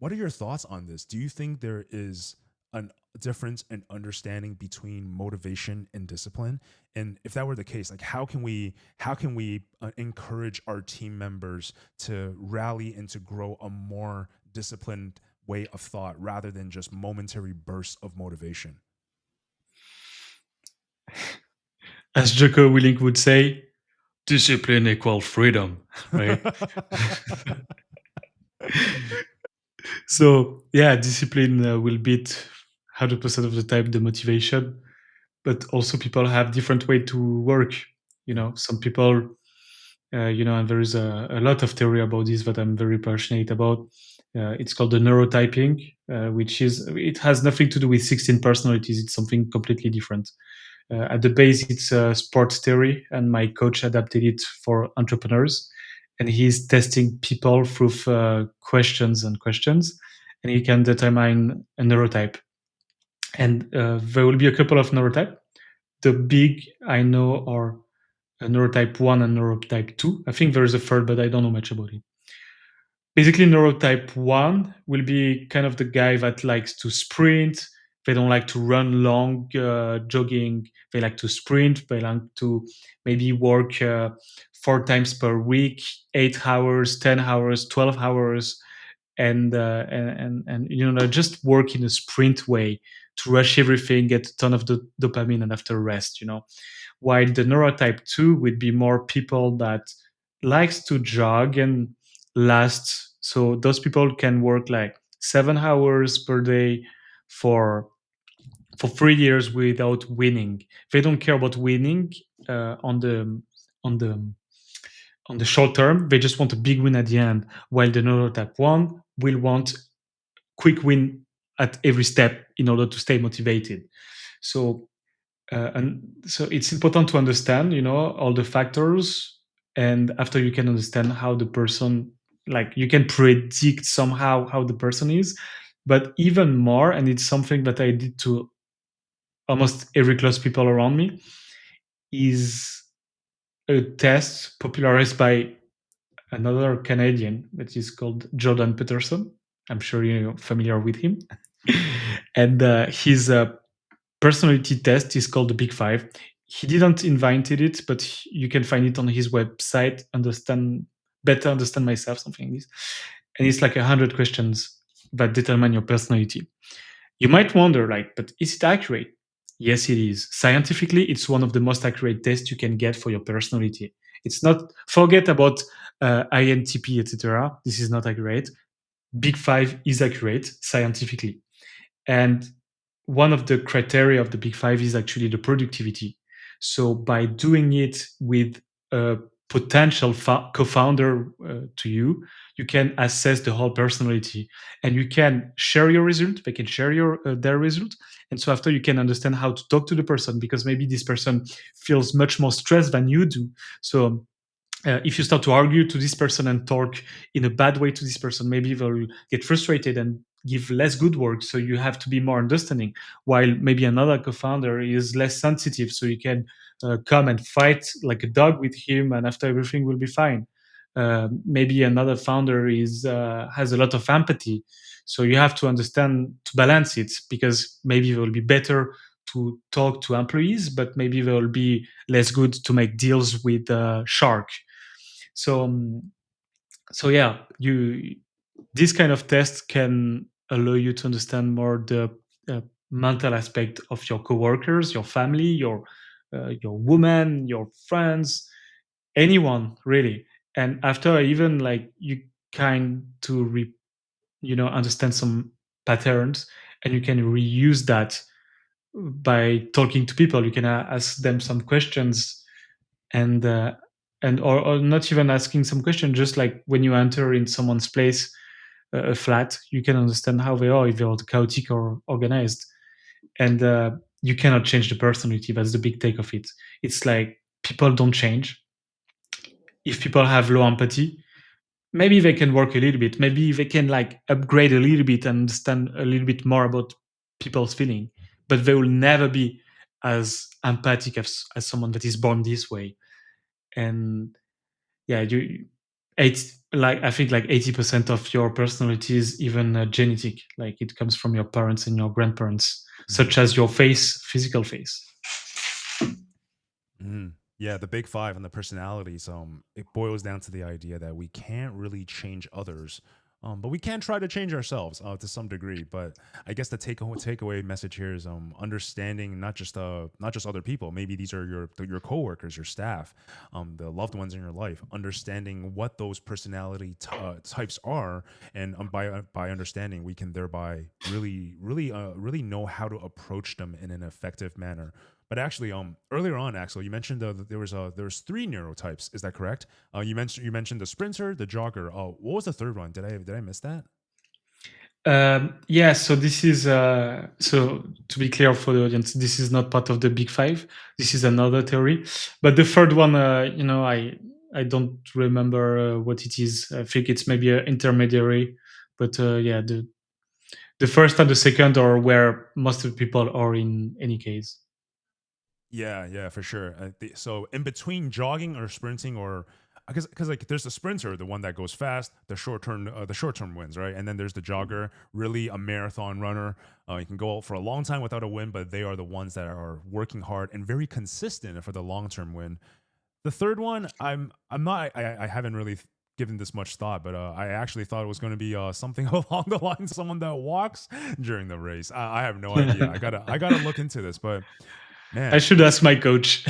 what are your thoughts on this? Do you think there is an difference in understanding between motivation and discipline? And if that were the case, like how can we encourage our team members to rally and to grow a more disciplined way of thought rather than just momentary bursts of motivation? As Joko Willink would say, discipline equals freedom, right? So yeah, discipline will beat 100% of the time the motivation, but also people have different way to work. Some people, and there is a lot of theory about this that I'm very passionate about. It's called the neurotyping, which is it has nothing to do with 16 personalities. It's something completely different. At the base, it's sports theory, and my coach adapted it for entrepreneurs. And he's testing people through questions and questions, and he can determine a neurotype. And there will be a couple of neurotype. The big I know are a neurotype 1 and neurotype 2. I think there is a third, but I don't know much about it. Basically, neurotype 1 will be kind of the guy that likes to sprint. They don't like to run long jogging. They like to sprint. They like to maybe work 4 times per week, 8 hours, 10 hours, 12 hours, and just work in a sprint way to rush everything, get a ton of dopamine, and after rest. While the neurotype 2 would be more people that likes to jog and last. So those people can work like 7 hours per day for 3 years without winning. They don't care about winning on the on the short term. They just want a big win at the end. While the neurotype 1 will want quick win at every step in order to stay motivated. So and so it's important to understand, all the factors, and after you can understand how the person, like you can predict somehow how the person is, but even more, and it's something that I did to almost every close people around me, is a test popularized by another Canadian that is called Jordan Peterson. I'm sure you're familiar with him. And his personality test is called the Big Five. He didn't invented it, but you can find it on his website. Understand myself, something like this. And it's like 100 questions that determine your personality. You might wonder, like, but is it accurate? Yes, it is. Scientifically, it's one of the most accurate tests you can get for your personality. It's not forget about INTP, etc. This is not accurate. Big Five is accurate scientifically. And one of the criteria of the Big Five is actually the productivity. So by doing it with a potential co-founder to you, you can assess the whole personality, and you can share your result. They can share their result, and so after you can understand how to talk to the person, because maybe this person feels much more stressed than you do. So if you start to argue to this person and talk in a bad way to this person, maybe they'll get frustrated and give less good work. So you have to be more understanding. While maybe another co-founder is less sensitive, so you can come and fight like a dog with him, and after everything will be fine. Maybe another founder is has a lot of empathy, so you have to understand to balance it, because maybe it will be better to talk to employees, but maybe they will be less good to make deals with shark. So so yeah, you this kind of test can allow you to understand more the uh, mental aspect of your coworkers, your family, your woman, your friends, anyone really. And after, even like kind to understand some patterns, and you can reuse that by talking to people. You can ask them some questions, and or not even asking some question, just like when you enter in someone's place, a flat, you can understand how they are, if they're chaotic or organized. And you cannot change the personality. That's the big take of it. It's like people don't change. If people have low empathy, maybe they can work a little bit, maybe they can like upgrade a little bit and understand a little bit more about people's feeling, but they will never be as empathic as someone that is born this way. And yeah, you eight like I think like 80% of your personality is even genetic, like it comes from your parents and your grandparents, Mm-hmm. such as your physical face. Mhm. Yeah, the big five and the personalities. It boils down to the idea that we can't really change others, but we can try to change ourselves to some degree. But I guess the takeaway message here is understanding not just other people. Maybe these are your coworkers, your staff, the loved ones in your life. Understanding what those personality types are, and by understanding, we can thereby really know how to approach them in an effective manner. But actually, earlier on, Axel, you mentioned that there was three neurotypes. Is that correct? You mentioned the sprinter, the jogger. Oh, what was the third one? Did I miss that? Yeah, so this is so to be clear for the audience, this is not part of the big five. This is another theory, but the third one, I don't remember what it is. I think it's maybe an intermediary, but yeah, the first and the second are where most of the people are in any case. Yeah, yeah, for sure. So in between jogging or sprinting, or because like there's the sprinter, the one that goes fast, the short term wins, right? And then there's the jogger, really a marathon runner. You can go out for a long time without a win, but they are the ones that are working hard and very consistent for the long term win. The third one, I'm not. I haven't really given this much thought, but I actually thought it was going to be something along the lines of someone that walks during the race. I have no idea. I gotta look into this, but I man, should ask my coach.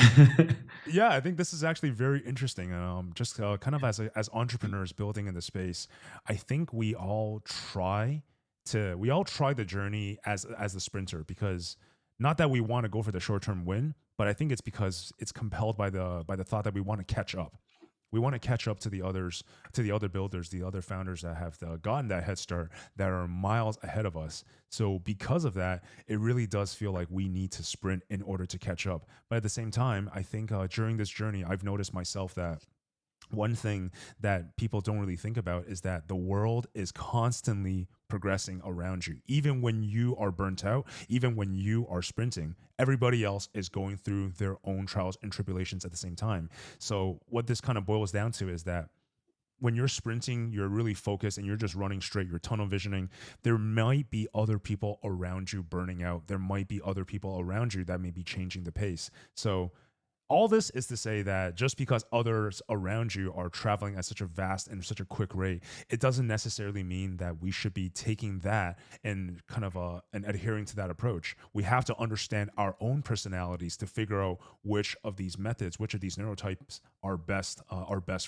yeah, I think this is actually very interesting. Just kind of as entrepreneurs building in the space, I think we all try the journey as the sprinter, because not that we want to go for the short term win, but I think it's because it's compelled by the thought that we want to catch up. We want to catch up to the others, to the other builders, the other founders that have gotten that head start, that are miles ahead of us. So because of that, it really does feel like we need to sprint in order to catch up. But at the same time, I think during this journey, I've noticed myself that one thing that people don't really think about is that the world is constantly progressing around you. Even when you are burnt out, even when you are sprinting, everybody else is going through their own trials and tribulations at the same time. So, what this kind of boils down to is that when you're sprinting, you're really focused and you're just running straight, you're tunnel visioning. There might be other people around you burning out. There might be other people around you that may be changing the pace. So, all this is to say that just because others around you are traveling at such a vast and such a quick rate, it doesn't necessarily mean that we should be taking that and kind of and adhering to that approach. We have to understand our own personalities to figure out which of these methods, which of these neurotypes are best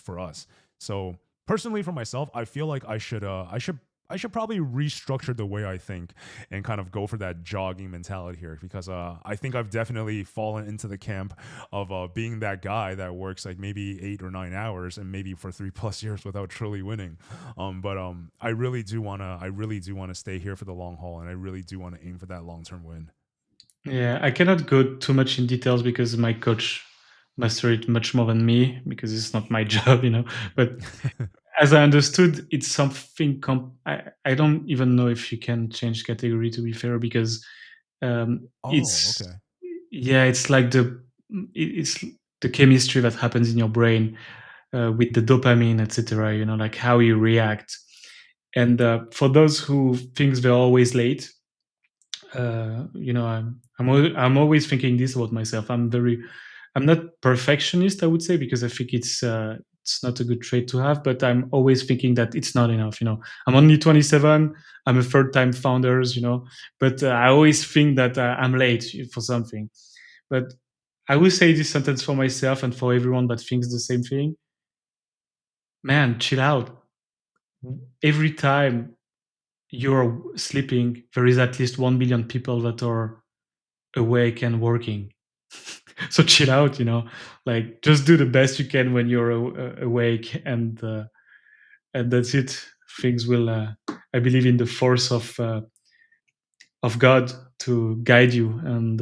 for us. So personally, for myself, I feel like I should probably restructure the way I think and kind of go for that jogging mentality here, because I think I've definitely fallen into the camp of being that guy that works like maybe 8 or 9 hours and maybe for 3+ years without truly winning. But I really do wanna stay here for the long haul, and I really do want to aim for that long term win. Yeah, I cannot go too much in details because my coach master it much more than me because it's not my job. But as I understood, it's something. I don't even know if you can change category, to be fair, because Oh, it's okay. yeah, it's like it's the chemistry that happens in your brain with the dopamine, etc. Like how you react. And for those who thinks they're always late, I'm always thinking this about myself. I'm not perfectionist, I would say, because I think it's not a good trait to have. But I'm always thinking that it's not enough. I'm only 27. I'm a third time founders. But I always think that I'm late for something. But I will say this sentence for myself and for everyone that thinks the same thing. Man, chill out. every time you're sleeping, there is at least 1 billion people that are awake and working. So chill out, like just do the best you can when you're awake, and that's it. Things will. I believe in the force of God to guide you, and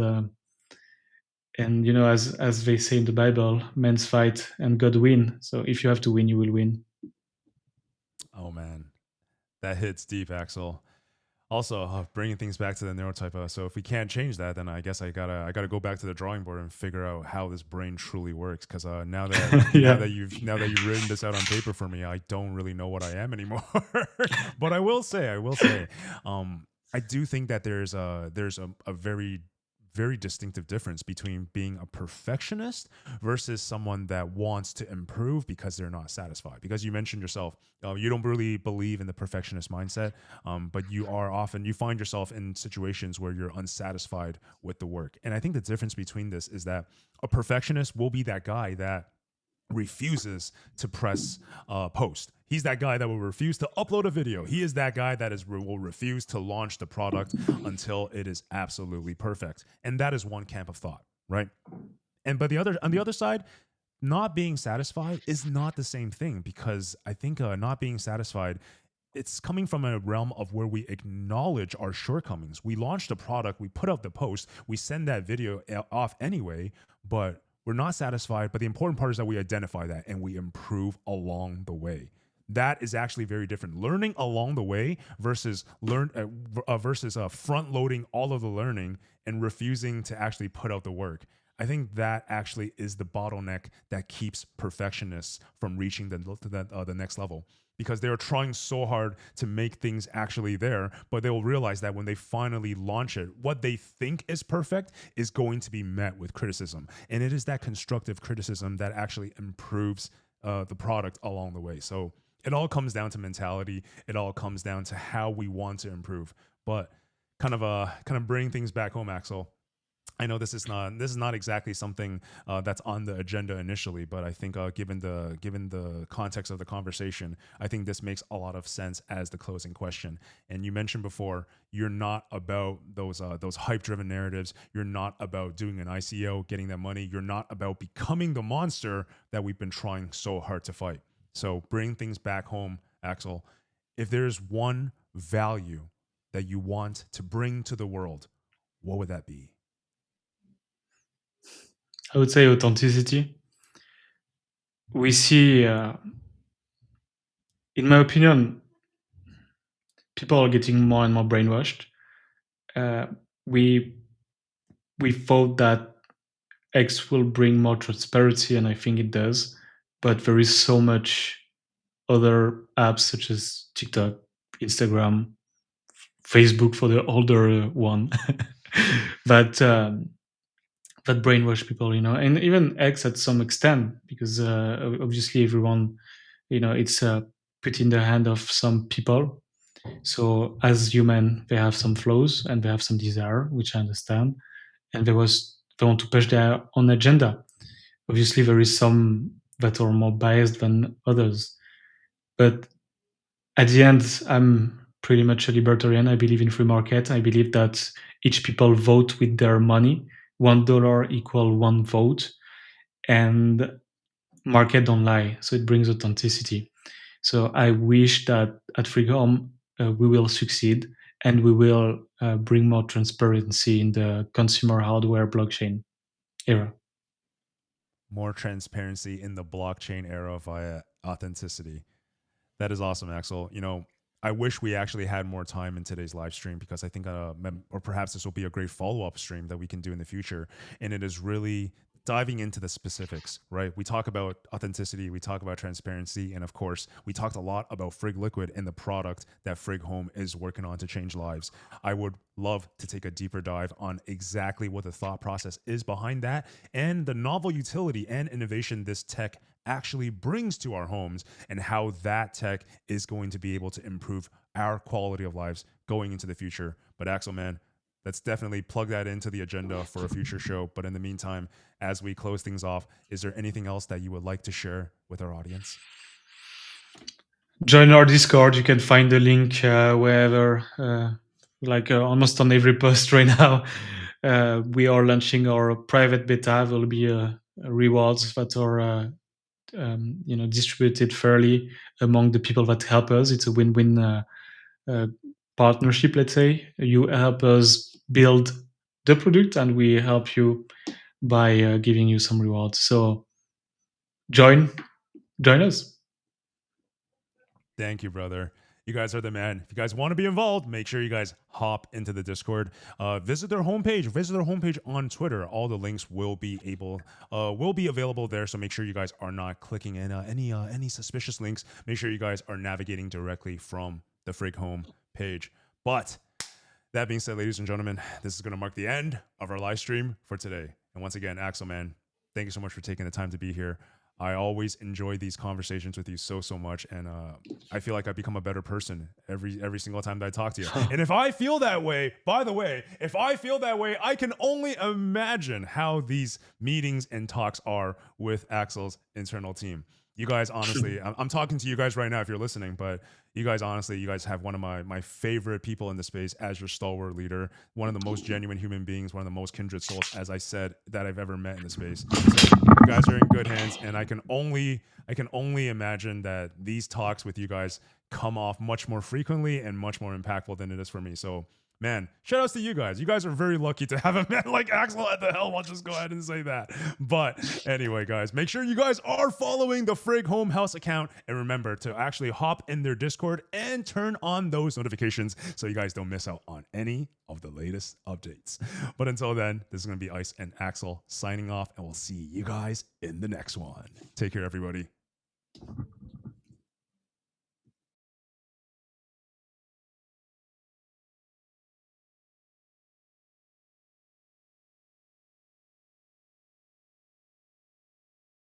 as they say in the Bible, men's fight and God win. So if you have to win, you will win. Oh man, that hits deep, Axel. Also, bringing things back to the neurotype. So if we can't change that, then I guess I gotta go back to the drawing board and figure out how this brain truly works. Because now that Yeah. now that you've written this out on paper for me, I don't really know what I am anymore. But I will say, I do think that there's a very distinctive difference between being a perfectionist versus someone that wants to improve because they're not satisfied. Because you mentioned yourself, you don't really believe in the perfectionist mindset, but you find yourself in situations where you're unsatisfied with the work. And I think the difference between this is that a perfectionist will be that guy that refuses to press post. He's that guy that will refuse to upload a video. He is that guy that will refuse to launch the product until it is absolutely perfect. And that is one camp of thought, right? And but the other on the other side, not being satisfied is not the same thing, because I think not being satisfied, it's coming from a realm of where we acknowledge our shortcomings. We launched a product, we put out the post, we send that video off anyway, but we're not satisfied. But the important part is that we identify that and we improve along the way. That is actually very different. Learning along the way versus front loading all of the learning and refusing to actually put out the work. I think that actually is the bottleneck that keeps perfectionists from reaching the next level, because they're trying so hard to make things actually there, but they will realize that when they finally launch it, what they think is perfect is going to be met with criticism. And it is that constructive criticism that actually improves the product along the way. So it all comes down to mentality. It all comes down to how we want to improve. But kind of bringing things back home, Axel, I know this is not exactly something that's on the agenda initially, but I think given the context of the conversation, I think this makes a lot of sense as the closing question. And you mentioned before, you're not about those hype driven narratives. You're not about doing an ICO, getting that money. You're not about becoming the monster that we've been trying so hard to fight. So bring things back home, Axel. If there's one value that you want to bring to the world, what would that be? I would say authenticity. We see, in my opinion, people are getting more and more brainwashed. Uh, we we thought that X will bring more transparency, and I think it does. But there is so much other apps such as TikTok, Instagram, Facebook for the older one that that brainwash people, and even X at some extent, because obviously everyone, it's put in the hand of some people. So as human, they have some flaws and they have some desire, which I understand, and they want to push their own agenda. Obviously, there is some that are more biased than others, but at the end, I'm pretty much a libertarian. I believe in free market. I believe that each people vote with their money. $1 equal one vote, and market don't lie. So it brings authenticity. So I wish that at Freecom we will succeed and we will bring more transparency in the consumer hardware blockchain era. More transparency in the blockchain era via authenticity. That is awesome, Axel. I wish we actually had more time in today's live stream, because I think, or perhaps this will be a great follow up stream that we can do in the future. And it is really diving into the specifics, right? We talk about authenticity, we talk about transparency, and of course, we talked a lot about Frig Liquid and the product that Frig Home is working on to change lives. I would love to take a deeper dive on exactly what the thought process is behind that and the novel utility and innovation this tech actually brings to our homes, and how that tech is going to be able to improve our quality of lives going into the future. But Axel, man, let's definitely plug that into the agenda for a future show. But in the meantime, as we close things off, is there anything else that you would like to share with our audience? Join our Discord. You can find the link wherever, almost on every post right now. We are launching our private beta. There will be rewards that are distributed fairly among the people that help us. It's a win-win uh, partnership. Let's say you help us build the product, and we help you by giving you some rewards. So join, join us. Thank you, brother. You guys are the man. If you guys want to be involved, make sure you guys hop into the Discord. Visit their homepage. Visit their homepage on Twitter. All the links will be available there. So make sure you guys are not clicking in any suspicious links. Make sure you guys are navigating directly from the Frig home page. But that being said, ladies and gentlemen, this is going to mark the end of our live stream for today. And once again, Axel, man, thank you so much for taking the time to be here. I always enjoy these conversations with you so much, and I feel like I become a better person every single time that I talk to you. And if I feel that way, by the way, if I feel that way, I can only imagine how these meetings and talks are with Axel's internal team. You guys, honestly, I'm talking to you guys right now if you're listening, but you guys, honestly, you guys have one of my favorite people in the space as your stalwart leader, one of the most genuine human beings, one of the most kindred souls, as I said, that I've ever met in the space. So you guys are in good hands, and I can only imagine that these talks with you guys come off much more frequently and much more impactful than it is for me. So man, shout outs to you guys. You guys are very lucky to have a man like Axel at the helm. I'll just go ahead and say that. But anyway, guys, make sure you guys are following the Frig Home House account. And remember to actually hop in their Discord and turn on those notifications so you guys don't miss out on any of the latest updates. But until then, this is going to be Ice and Axel signing off, and we'll see you guys in the next one. Take care, everybody.